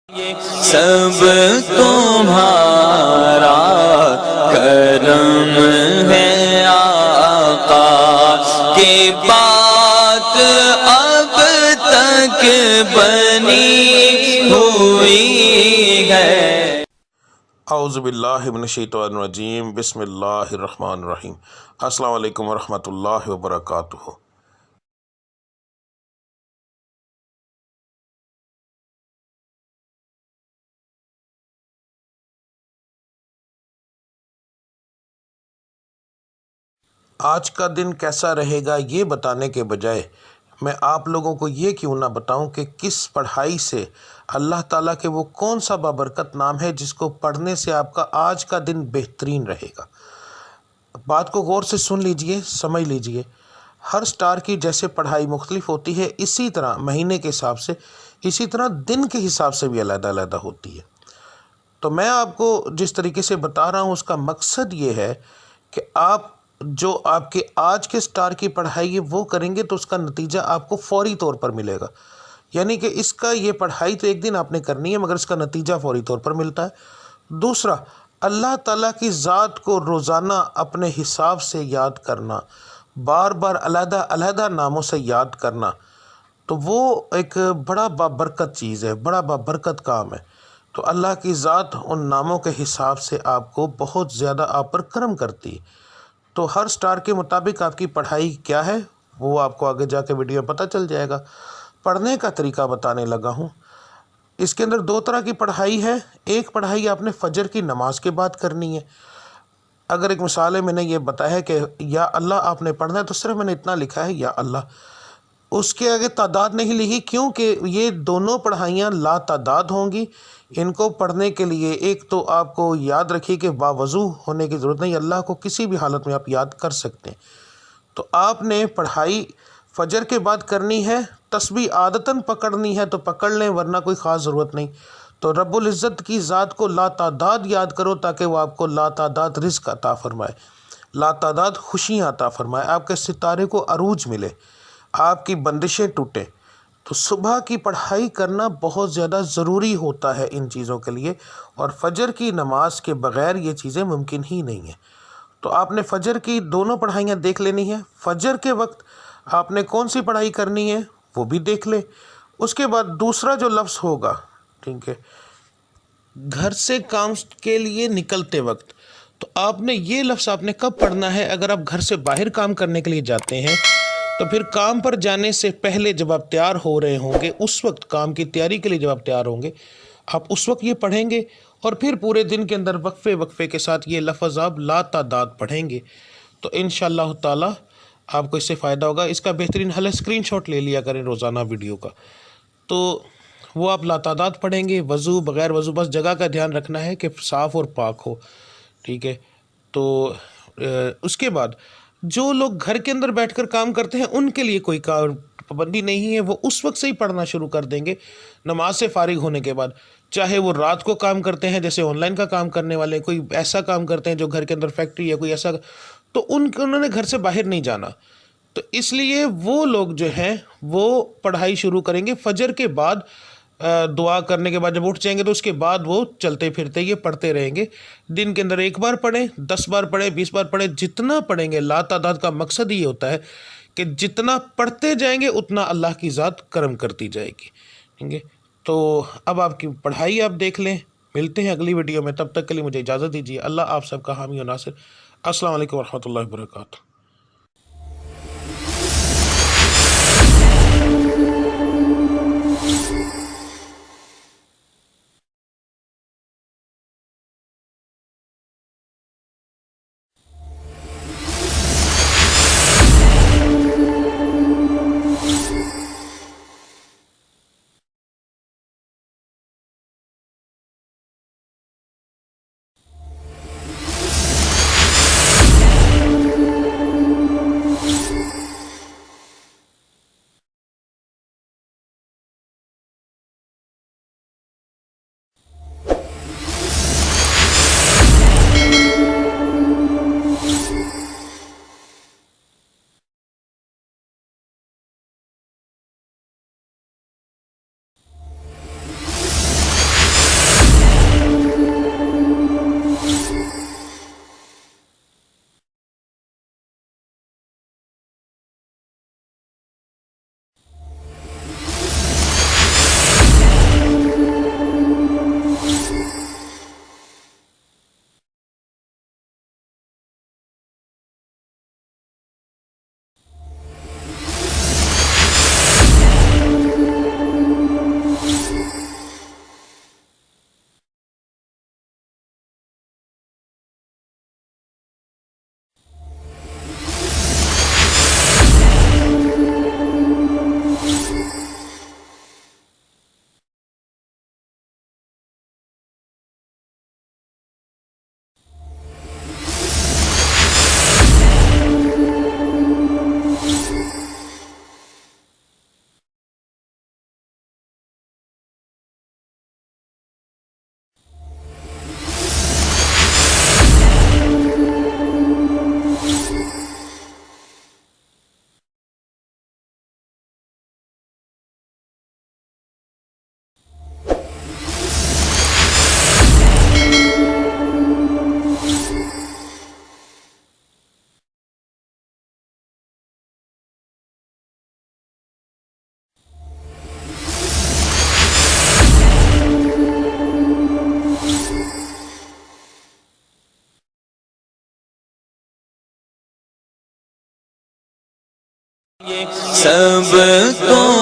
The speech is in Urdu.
سب تمہارا کرم ہے آقا کی بات اب تک بنی ہوئی ہے۔ اعوذ باللہ من الشیطان الرجیم، بسم اللہ الرحمن الرحیم۔ السلام علیکم ورحمۃ اللہ وبرکاتہ۔ آج کا دن کیسا رہے گا یہ بتانے کے بجائے میں آپ لوگوں کو یہ کیوں نہ بتاؤں کہ کس پڑھائی سے اللہ تعالیٰ کے وہ کون سا بابرکت نام ہے جس کو پڑھنے سے آپ کا آج کا دن بہترین رہے گا۔ بات کو غور سے سن لیجئے، سمجھ لیجئے۔ ہر سٹار کی جیسے پڑھائی مختلف ہوتی ہے، اسی طرح مہینے کے حساب سے، اسی طرح دن کے حساب سے بھی علیحدہ علیحدہ ہوتی ہے۔ تو میں آپ کو جس طریقے سے بتا رہا ہوں اس کا مقصد یہ ہے کہ آپ جو آپ کے آج کے سٹار کی پڑھائی ہے وہ کریں گے تو اس کا نتیجہ آپ کو فوری طور پر ملے گا۔ یعنی کہ اس کا یہ پڑھائی تو ایک دن آپ نے کرنی ہے مگر اس کا نتیجہ فوری طور پر ملتا ہے۔ دوسرا، اللہ تعالیٰ کی ذات کو روزانہ اپنے حساب سے یاد کرنا، بار بار علیحدہ علیحدہ ناموں سے یاد کرنا، تو وہ ایک بڑا بابرکت چیز ہے، بڑا بابرکت کام ہے۔ تو اللہ کی ذات ان ناموں کے حساب سے آپ کو بہت زیادہ آپ پر کرم کرتی ہے۔ تو ہر سٹار کے مطابق آپ کی پڑھائی کیا ہے وہ آپ کو آگے جا کے ویڈیو پتہ چل جائے گا۔ پڑھنے کا طریقہ بتانے لگا ہوں۔ اس کے اندر دو طرح کی پڑھائی ہے۔ ایک پڑھائی آپ نے فجر کی نماز کے بعد کرنی ہے۔ اگر ایک مثال ہے، میں نے یہ بتایا ہے کہ یا اللہ آپ نے پڑھنا ہے تو صرف میں نے اتنا لکھا ہے یا اللہ، اس کے آگے تعداد نہیں لکھی کیونکہ یہ دونوں پڑھائیاں لا تعداد ہوں گی۔ ان کو پڑھنے کے لیے ایک تو آپ کو یاد رکھیے کہ باوضو ہونے کی ضرورت نہیں، اللہ کو کسی بھی حالت میں آپ یاد کر سکتے ہیں۔ تو آپ نے پڑھائی فجر کے بعد کرنی ہے، تسبیح عادتاً پکڑنی ہے تو پکڑ لیں ورنہ کوئی خاص ضرورت نہیں۔ تو رب العزت کی ذات کو لا تعداد یاد کرو تاکہ وہ آپ کو لا تعداد رزق عطا فرمائے، لا تعداد خوشیاں عطا فرمائے، آپ کے ستارے کو عروج ملے، آپ کی بندشیں ٹوٹیں۔ تو صبح کی پڑھائی کرنا بہت زیادہ ضروری ہوتا ہے ان چیزوں کے لیے، اور فجر کی نماز کے بغیر یہ چیزیں ممکن ہی نہیں ہیں۔ تو آپ نے فجر کی دونوں پڑھائیاں دیکھ لینی ہیں۔ فجر کے وقت آپ نے کون سی پڑھائی کرنی ہے وہ بھی دیکھ لیں۔ اس کے بعد دوسرا جو لفظ ہوگا، ٹھیک ہے، گھر سے کام کے لیے نکلتے وقت، تو آپ نے یہ لفظ آپ نے کب پڑھنا ہے؟ اگر آپ گھر سے باہر کام کرنے کے لیے جاتے ہیں تو پھر کام پر جانے سے پہلے جب آپ تیار ہو رہے ہوں گے، اس وقت کام کی تیاری کے لیے جب آپ تیار ہوں گے، آپ اس وقت یہ پڑھیں گے، اور پھر پورے دن کے اندر وقفے وقفے کے ساتھ یہ لفظ آپ لا تعداد پڑھیں گے تو انشاءاللہ تعالی آپ کو اس سے فائدہ ہوگا۔ اس کا بہترین حل ہے اسکرین شاٹ لے لیا کریں روزانہ ویڈیو کا، تو وہ آپ لا تعداد پڑھیں گے، وضو بغیر وضو، بس جگہ کا دھیان رکھنا ہے کہ صاف اور پاک ہو، ٹھیک ہے۔ تو اس کے بعد جو لوگ گھر کے اندر بیٹھ کر کام کرتے ہیں ان کے لیے کوئی پابندی نہیں ہے، وہ اس وقت سے ہی پڑھنا شروع کر دیں گے نماز سے فارغ ہونے کے بعد، چاہے وہ رات کو کام کرتے ہیں جیسے آن لائن کا کام کرنے والے، کوئی ایسا کام کرتے ہیں جو گھر کے اندر فیکٹری ہے کوئی ایسا، تو انہوں نے گھر سے باہر نہیں جانا، تو اس لیے وہ لوگ جو ہیں وہ پڑھائی شروع کریں گے فجر کے بعد، دعا کرنے کے بعد جب اٹھ جائیں گے تو اس کے بعد وہ چلتے پھرتے یہ پڑھتے رہیں گے۔ دن کے اندر ایک بار پڑھیں، 10 بار پڑھیں، 20 بار پڑھیں، جتنا پڑھیں گے۔ لا تعداد کا مقصد یہ ہوتا ہے کہ جتنا پڑھتے جائیں گے اتنا اللہ کی ذات کرم کرتی جائے گی، ٹھیک ہے۔ تو اب آپ کی پڑھائی آپ دیکھ لیں۔ ملتے ہیں اگلی ویڈیو میں، تب تک کے لیے مجھے اجازت دیجیے۔ اللہ آپ سب کا حامی و ناصر۔ السلام علیکم ورحمۃ اللہ وبرکاتہ۔ سب کو